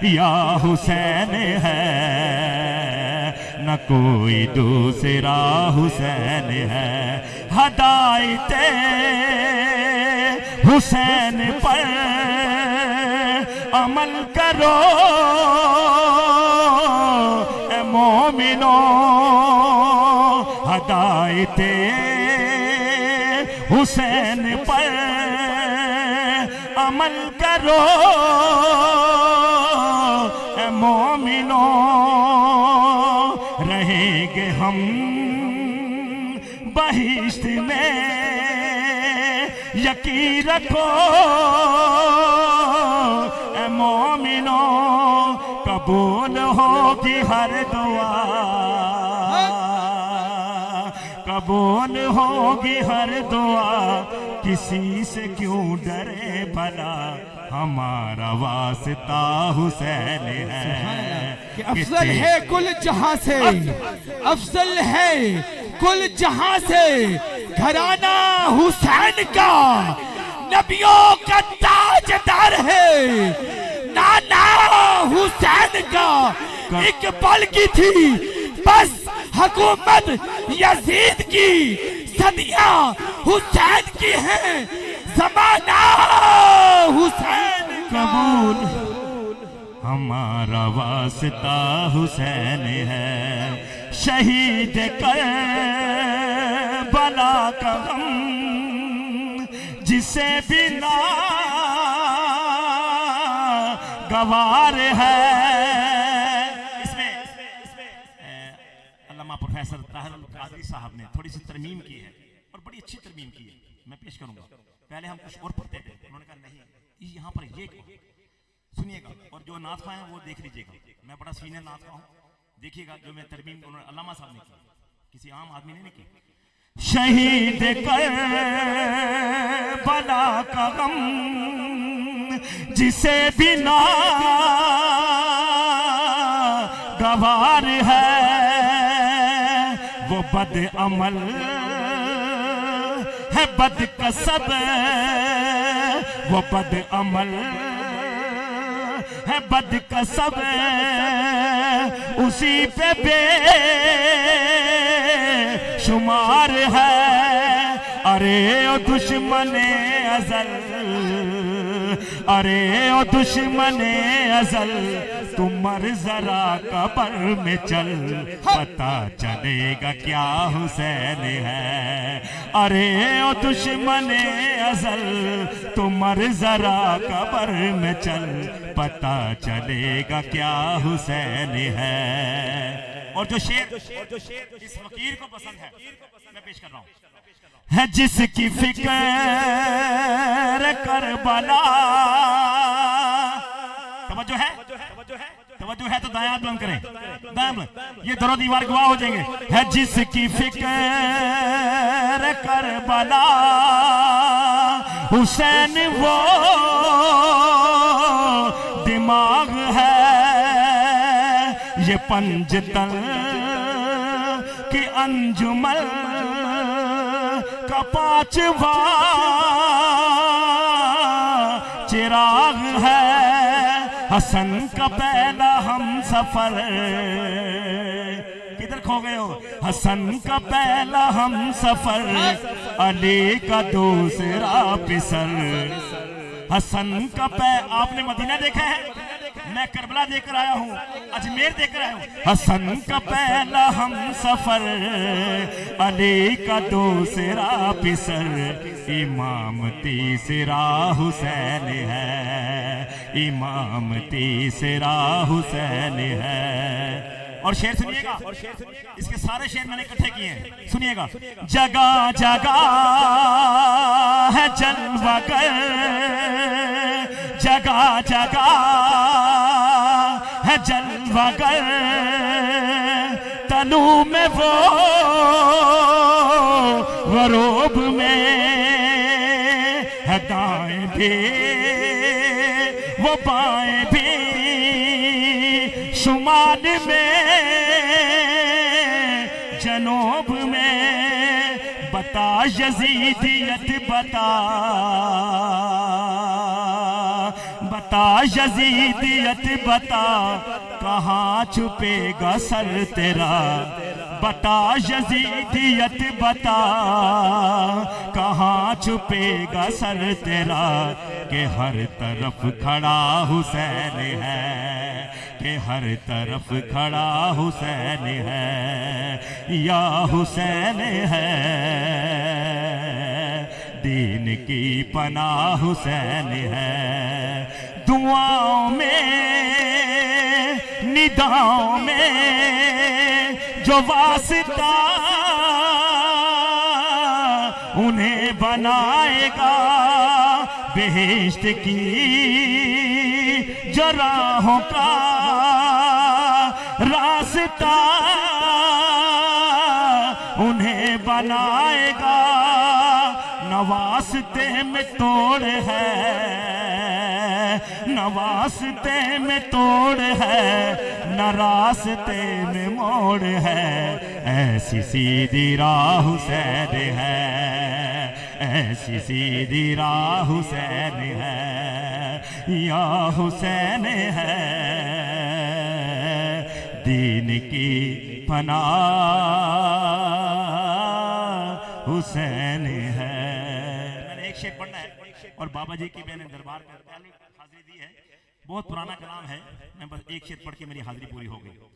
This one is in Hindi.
या हुसैन है, न कोई दूसरा हुसैन है। हदायते हुसैन पर अमल करो ए मोमिनो, हदायते हुसैन पर अमल करो ए मोमिनो। रहेंगे हम बहिश्त में, यकीन रखो ए मोमिनो। कबूल होगी हर दुआ, कबूल होगी हर दुआ, किसी से क्यों डरे भला, हमारा वास्ता हुसैन है। कि अफजल है कुल जहां से, अफजल है कुल जहां से, घराना हुसैन का नबियों का ताजदार है। नाना हुसैन का एक पल की थी बस हुकूमत यजीद की, सदियां हुसैन की हैं, ज़माना हुसैन कबूल, हमारा वास्ता हुसैन है। शहीद कर बला का गम, जिसे बिना गवार है। इसमें अल्लामा प्रोफेसर ताहिर अल कादरी साहब ने थोड़ी सी तरमीम की है और बड़ी अच्छी तरमीम की है, मैं पेश करूंगा। पहले हम कुछ और पढ़ते थे, उन्होंने कहा नहीं यहाँ पर ये सुनिएगा, और जो नात खां है वो देख लीजिएगा। मैं बड़ा सीनियर नात खां हूँ, देखिएगा जो मैं तरमीम उन्होंने अल्लामा साहब ने की, किसी आम आदमी ने नहीं की। शहीद कर बला का गम, जिसे बिना गवार है, वो बद अमल है बद कसब, वो बद अमल है बद कसब, उसी पे बेशुमार है। अरे ओ दुश्मने अज़ल, अरे ओ दुश्मने अज़ल, तुम मर जरा कब्र में चल, पता चलेगा क्या हुसैन है। अरे ओ दुश्मने अज़ल, तुम मर जरा कब्र में चल, पता चलेगा क्या हुसैन है। और जो शेर इस फकीर को पसंद है मैं पेश कर रहा हूं, है जिसकी फिक्र करबला। तवज्जो है, तवज्जो है तो दायां बुलंद करें, दायां बुलंद, ये दोनों दीवार गवाह हो जाएंगे। है जिसकी फिक्र करबला, हुसैन वो दिमाग है, ये पंजतन की अंजुमन का पांचवा चिराग है। हसन का पहला हम सफर, किधर खो गए हो? हसन का पहला हम सफर, अली का दूसरा पिसर। हसन का आपने मदीना देखा है, मैं करबला देखकर आया हूँ, अजमेर देखकर आया हूँ। हसन का पहला हम सफर, अली का दूसरा पिसर, इमाम तीसरा हुसैन है, इमाम तीसरा हुसैन है। और शेर सुनिएगा, इसके सारे शेर मैंने इकट्ठे किए हैं, सुनिएगा। जगह जगह है जलवागर, जगह जगह है जलवागर, तनु में वो गरोब में है, दाएं भी वो बाएं भी, शुमाल में जनूब में। बता यजीदियत बता, बता यजीदियत बता, कहाँ छुपेगा सर तेरा। बता यजीदियत बता, कहाँ छुपेगा सर तेरा। कि हर तरफ खड़ा हुसैन है, कि हर तरफ खड़ा हुसैन है, या हुसैन है। दीन की पनाह हुसैन है। दुआओं में निदाओं में जो वास्ता उन्हें बनाएगा, बेहिश्त की जो राहों का रास्ता उन्हें बनाएगा। नवास्ते में तोड़ है, नवास्ते में तोड़ है, न रास्ते में मोड़ है। ऐसी सीधी राह हुसैन है, ऐसी सीधी राह हुसैन है, या हुसैन है। दीन की पनाह हुसैन है। मैंने एक शेर पढ़ना है और बाबा जी की मैंने दरबार में हाजिरी दी है। बहुत पुराना कलाम है, मैं बस एक शेर पढ़ के मेरी हाजिरी पूरी हो गई।